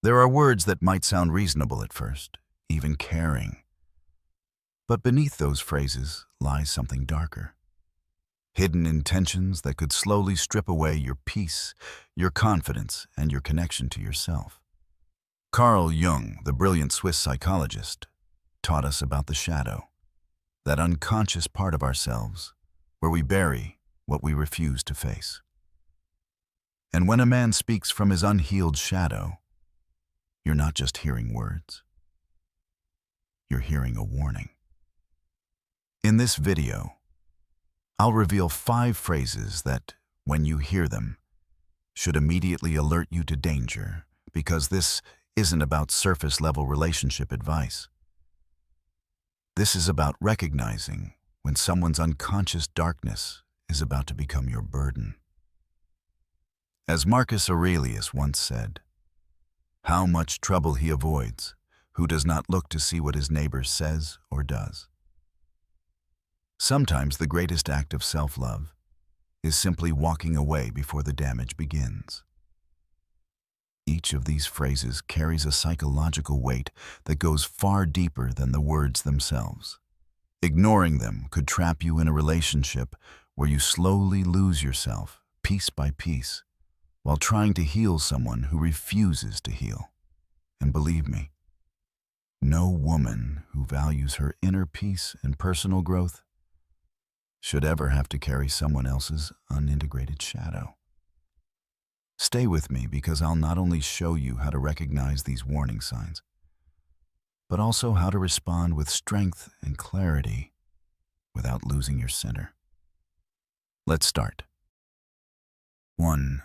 There are words that might sound reasonable at first, even caring. But beneath those phrases lies something darker. Hidden intentions that could slowly strip away your peace, your confidence, and your connection to yourself. Carl Jung, the brilliant Swiss psychologist, taught us about the shadow, that unconscious part of ourselves where we bury what we refuse to face. And when a man speaks from his unhealed shadow, you're not just hearing words. You're hearing a warning. In this video, I'll reveal 5 phrases that, when you hear them, should immediately alert you to danger, because this isn't about surface-level relationship advice. This is about recognizing when someone's unconscious darkness is about to become your burden. As Marcus Aurelius once said, "How much trouble he avoids, who does not look to see what his neighbor says or does." Sometimes the greatest act of self-love is simply walking away before the damage begins. Each of these phrases carries a psychological weight that goes far deeper than the words themselves. Ignoring them could trap you in a relationship where you slowly lose yourself, piece by piece, while trying to heal someone who refuses to heal. And believe me, no woman who values her inner peace and personal growth should ever have to carry someone else's unintegrated shadow. Stay with me, because I'll not only show you how to recognize these warning signs, but also how to respond with strength and clarity without losing your center. Let's start. 1.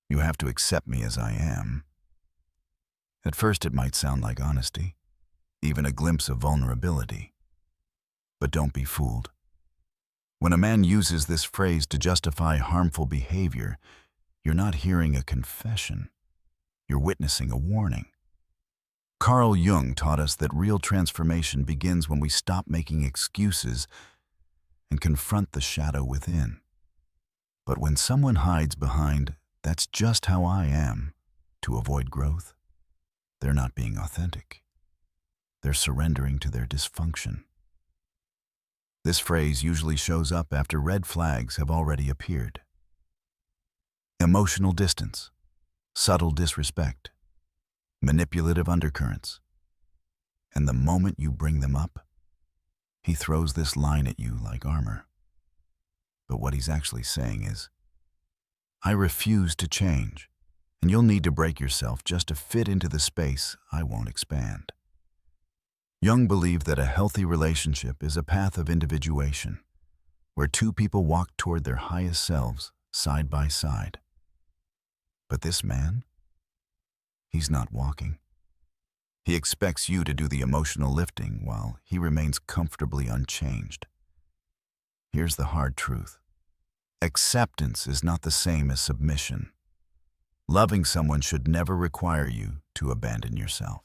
You have to accept me as I am. At first it might sound like honesty, even a glimpse of vulnerability. But don't be fooled. When a man uses this phrase to justify harmful behavior, you're not hearing a confession. You're witnessing a warning. Carl Jung taught us that real transformation begins when we stop making excuses and confront the shadow within. But when someone hides behind, "That's just how I am," to avoid growth, they're not being authentic. They're surrendering to their dysfunction. This phrase usually shows up after red flags have already appeared. Emotional distance, subtle disrespect, manipulative undercurrents. And the moment you bring them up, he throws this line at you like armor. But what he's actually saying is, "I refuse to change, and you'll need to break yourself just to fit into the space I won't expand." Jung believed that a healthy relationship is a path of individuation, where two people walk toward their highest selves side by side. But this man, he's not walking. He expects you to do the emotional lifting while he remains comfortably unchanged. Here's the hard truth. Acceptance is not the same as submission. Loving someone should never require you to abandon yourself.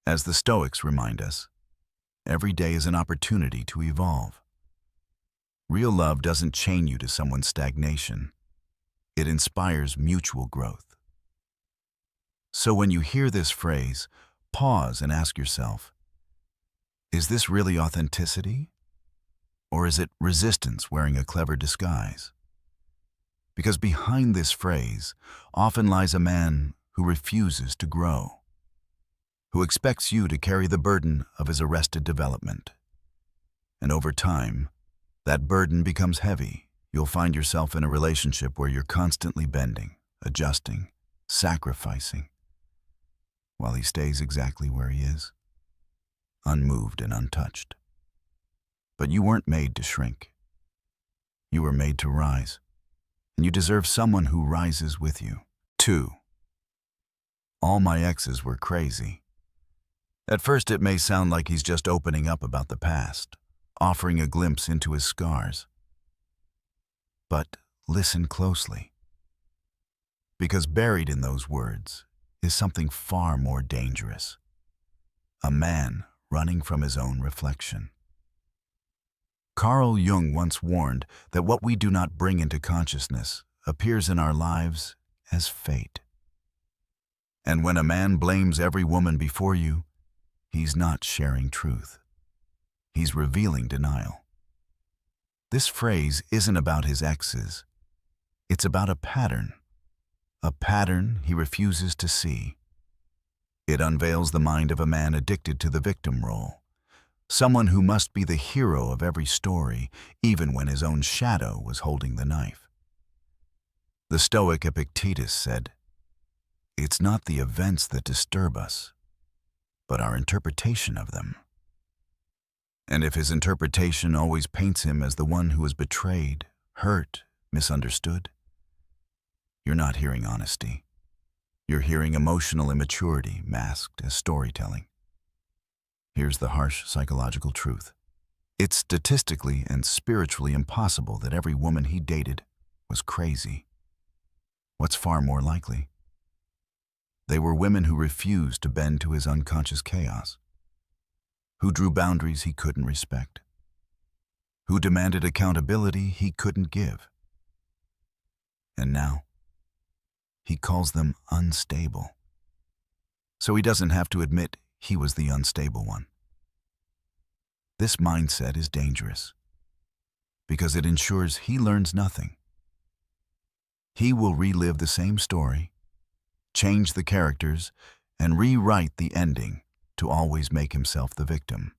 As the Stoics remind us, every day is an opportunity to evolve. Real love doesn't chain you to someone's stagnation. It inspires mutual growth. So when you hear this phrase, pause and ask yourself, is this really authenticity? Or is it resistance wearing a clever disguise? Because behind this phrase often lies a man who refuses to grow, who expects you to carry the burden of his arrested development. And over time, that burden becomes heavy. You'll find yourself in a relationship where you're constantly bending, adjusting, sacrificing, while he stays exactly where he is, unmoved and untouched. But you weren't made to shrink. You were made to rise, and you deserve someone who rises with you. 2. All my exes were crazy. At first, it may sound like he's just opening up about the past, offering a glimpse into his scars. But listen closely, because buried in those words is something far more dangerous. A man running from his own reflection. Carl Jung once warned that what we do not bring into consciousness appears in our lives as fate. And when a man blames every woman before you, he's not sharing truth. He's revealing denial. This phrase isn't about his exes. It's about a pattern he refuses to see. It unveils the mind of a man addicted to the victim role, someone who must be the hero of every story, even when his own shadow was holding the knife. The Stoic Epictetus said, "It's not the events that disturb us, but our interpretation of them." And if his interpretation always paints him as the one who is betrayed, hurt, misunderstood, you're not hearing honesty. You're hearing emotional immaturity masked as storytelling. Here's the harsh psychological truth. It's statistically and spiritually impossible that every woman he dated was crazy. What's far more likely? They were women who refused to bend to his unconscious chaos, who drew boundaries he couldn't respect, who demanded accountability he couldn't give. And now, he calls them unstable, so he doesn't have to admit he was the unstable one. This mindset is dangerous because it ensures he learns nothing. He will relive the same story, change the characters, and rewrite the ending to always make himself the victim.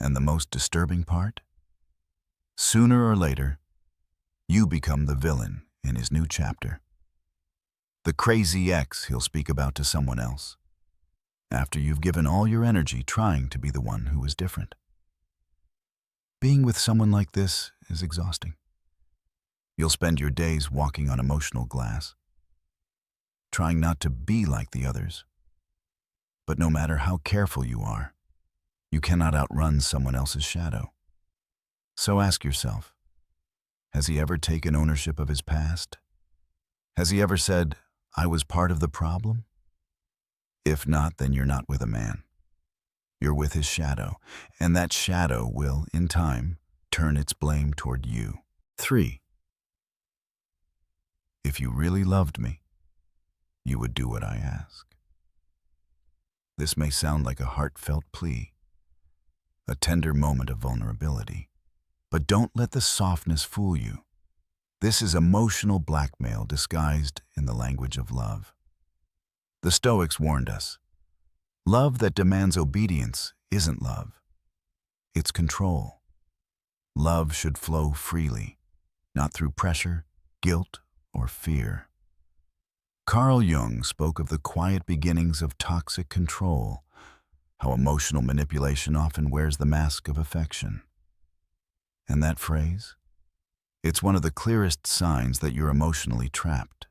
And the most disturbing part? Sooner or later, you become the villain in his new chapter. The crazy ex he'll speak about to someone else, after you've given all your energy trying to be the one who is different. Being with someone like this is exhausting. You'll spend your days walking on emotional glass, trying not to be like the others. But no matter how careful you are, you cannot outrun someone else's shadow. So ask yourself, has he ever taken ownership of his past? Has he ever said, "I was part of the problem"? If not, then you're not with a man. You're with his shadow, and that shadow will, in time, turn its blame toward you. 3. If you really loved me, you would do what I ask. This may sound like a heartfelt plea, a tender moment of vulnerability, but don't let the softness fool you. This is emotional blackmail disguised in the language of love. The Stoics warned us, love that demands obedience isn't love. It's control. Love should flow freely, not through pressure, guilt, or fear. Carl Jung spoke of the quiet beginnings of toxic control, how emotional manipulation often wears the mask of affection. And that phrase? It's one of the clearest signs that you're emotionally trapped.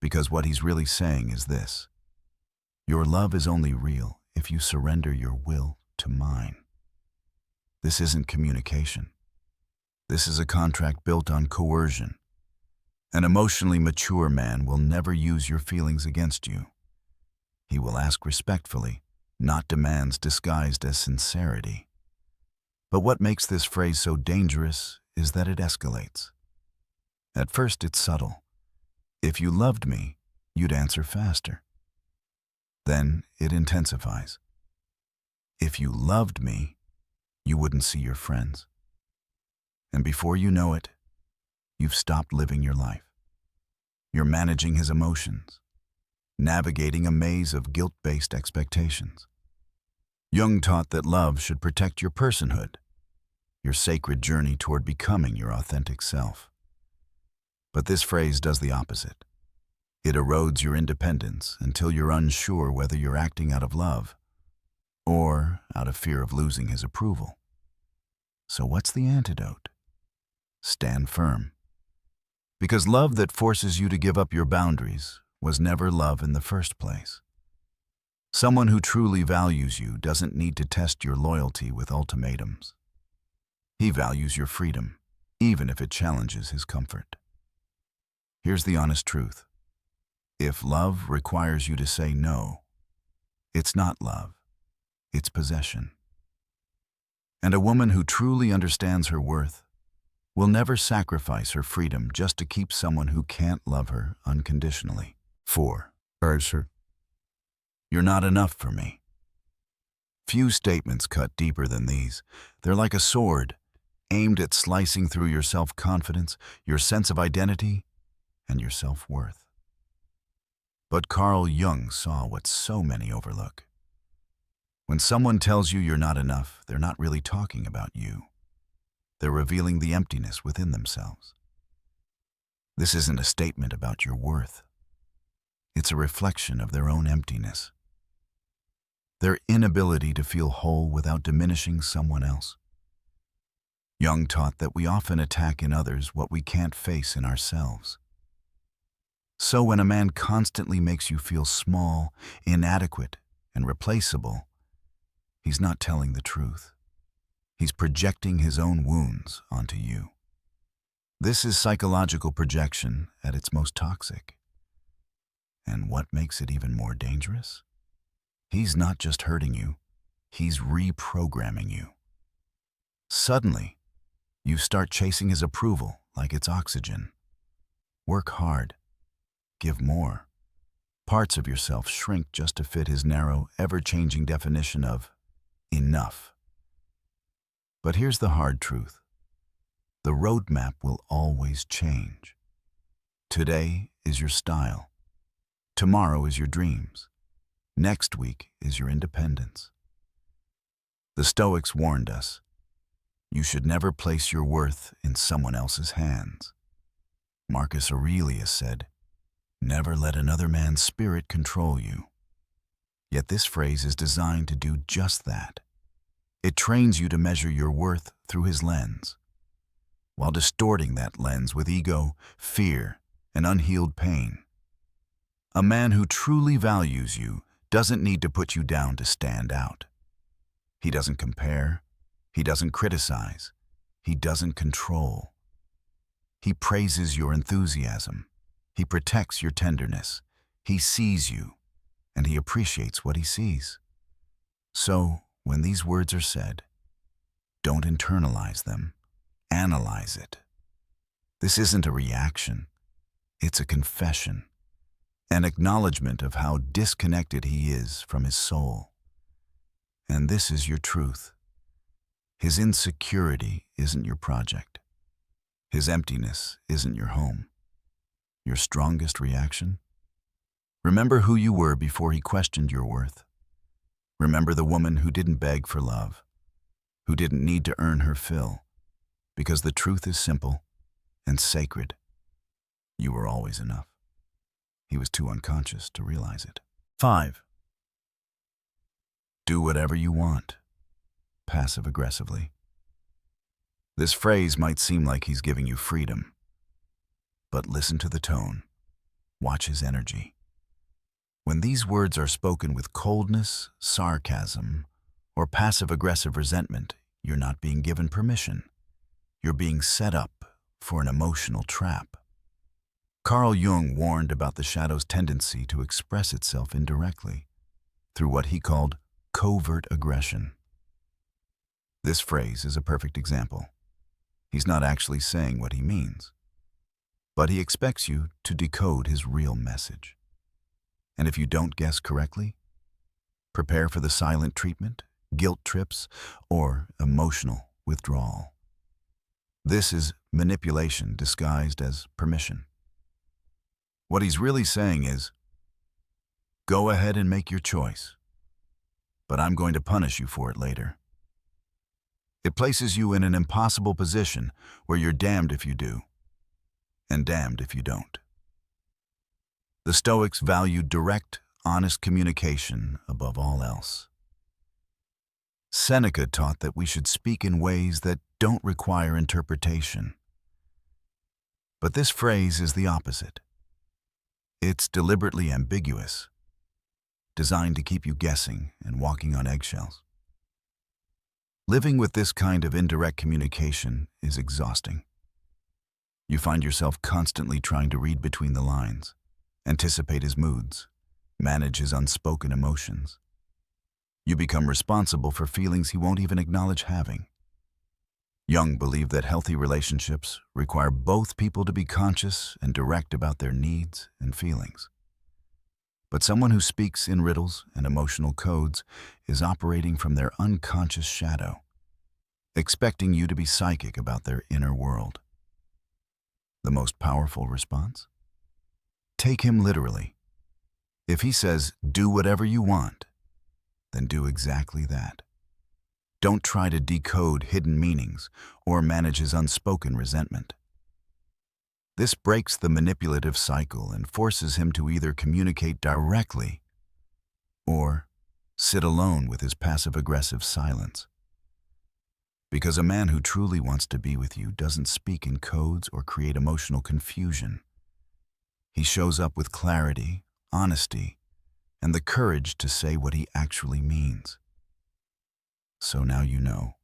Because what he's really saying is this: your love is only real if you surrender your will to mine. This isn't communication. This is a contract built on coercion. An emotionally mature man will never use your feelings against you. He will ask respectfully, not demands disguised as sincerity. But what makes this phrase so dangerous is that it escalates. At first, it's subtle. If you loved me, you'd answer faster. Then it intensifies. If you loved me, you wouldn't see your friends. And before you know it, you've stopped living your life. You're managing his emotions, navigating a maze of guilt-based expectations. Jung taught that love should protect your personhood, your sacred journey toward becoming your authentic self. But this phrase does the opposite. It erodes your independence until you're unsure whether you're acting out of love or out of fear of losing his approval. So what's the antidote? Stand firm. Because love that forces you to give up your boundaries was never love in the first place. Someone who truly values you doesn't need to test your loyalty with ultimatums. He values your freedom, even if it challenges his comfort. Here's the honest truth. If love requires you to say no, it's not love, it's possession. And a woman who truly understands her worth will never sacrifice her freedom just to keep someone who can't love her unconditionally. 4. Sir. You're not enough for me. Few statements cut deeper than these. They're like a sword, aimed at slicing through your self-confidence, your sense of identity, and your self-worth. But Carl Jung saw what so many overlook. When someone tells you you're not enough, they're not really talking about you. They're revealing the emptiness within themselves. This isn't a statement about your worth. It's a reflection of their own emptiness. Their inability to feel whole without diminishing someone else. Jung taught that we often attack in others what we can't face in ourselves. So when a man constantly makes you feel small, inadequate, and replaceable, he's not telling the truth. He's projecting his own wounds onto you. This is psychological projection at its most toxic. And what makes it even more dangerous? He's not just hurting you, he's reprogramming you. Suddenly, you start chasing his approval like it's oxygen. Work hard. Give more. Parts of yourself shrink just to fit his narrow, ever-changing definition of enough. But here's the hard truth. The roadmap will always change. Today is your style. Tomorrow is your dreams. Next week is your independence. The Stoics warned us, you should never place your worth in someone else's hands. Marcus Aurelius said, never let another man's spirit control you. Yet this phrase is designed to do just that. It trains you to measure your worth through his lens, while distorting that lens with ego, fear, and unhealed pain. A man who truly values you doesn't need to put you down to stand out. He doesn't compare. He doesn't criticize. He doesn't control. He praises your enthusiasm. He protects your tenderness. He sees you, and he appreciates what he sees. So, when these words are said, don't internalize them. Analyze it. This isn't a reaction. It's a confession. An acknowledgement of how disconnected he is from his soul. And this is your truth. His insecurity isn't your project. His emptiness isn't your home. Your strongest reaction? Remember who you were before he questioned your worth. Remember the woman who didn't beg for love, who didn't need to earn her fill, because the truth is simple and sacred. You were always enough. He was too unconscious to realize it. 5. Do whatever you want, passive-aggressively. This phrase might seem like he's giving you freedom, but listen to the tone. Watch his energy. When these words are spoken with coldness, sarcasm, or passive-aggressive resentment, you're not being given permission. You're being set up for an emotional trap. Carl Jung warned about the shadow's tendency to express itself indirectly through what he called covert aggression. This phrase is a perfect example. He's not actually saying what he means, but he expects you to decode his real message. And if you don't guess correctly, prepare for the silent treatment, guilt trips, or emotional withdrawal. This is manipulation disguised as permission. What he's really saying is, go ahead and make your choice, but I'm going to punish you for it later. It places you in an impossible position where you're damned if you do, and damned if you don't. The Stoics valued direct, honest communication above all else. Seneca taught that we should speak in ways that don't require interpretation. But this phrase is the opposite. It's deliberately ambiguous, designed to keep you guessing and walking on eggshells. Living with this kind of indirect communication is exhausting. You find yourself constantly trying to read between the lines, anticipate his moods, manage his unspoken emotions. You become responsible for feelings he won't even acknowledge having. Jung believed that healthy relationships require both people to be conscious and direct about their needs and feelings. But someone who speaks in riddles and emotional codes is operating from their unconscious shadow, expecting you to be psychic about their inner world. The most powerful response? Take him literally. If he says, do whatever you want, then do exactly that. Don't try to decode hidden meanings or manage his unspoken resentment. This breaks the manipulative cycle and forces him to either communicate directly or sit alone with his passive-aggressive silence. Because a man who truly wants to be with you doesn't speak in codes or create emotional confusion. He shows up with clarity, honesty, and the courage to say what he actually means. So now you know,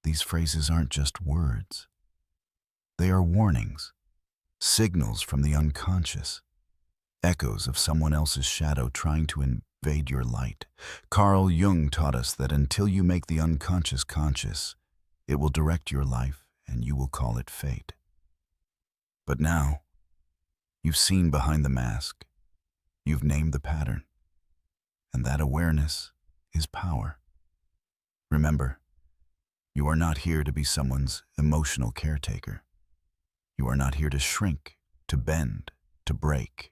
these phrases aren't just words. They are warnings, signals from the unconscious, echoes of someone else's shadow trying to invade your light. Carl Jung taught us that until you make the unconscious conscious, it will direct your life and you will call it fate. But now, you've seen behind the mask, you've named the pattern, and that awareness is power. Remember, you are not here to be someone's emotional caretaker. You are not here to shrink, to bend, to break,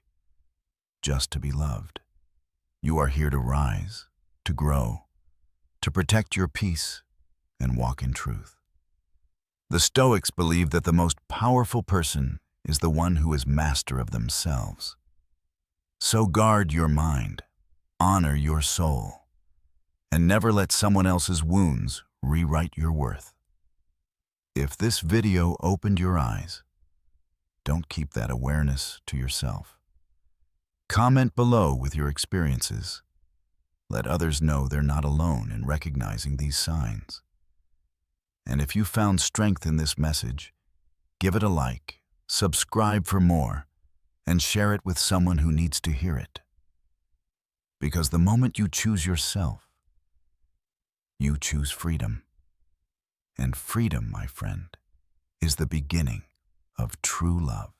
just to be loved. You are here to rise, to grow, to protect your peace, and walk in truth. The Stoics believe that the most powerful person is the one who is master of themselves. So guard your mind, honor your soul, and never let someone else's wounds rewrite your worth. If this video opened your eyes, don't keep that awareness to yourself. Comment below with your experiences. Let others know they're not alone in recognizing these signs. And if you found strength in this message, give it a like, subscribe for more, and share it with someone who needs to hear it. Because the moment you choose yourself, you choose freedom. And freedom, my friend, is the beginning of true love.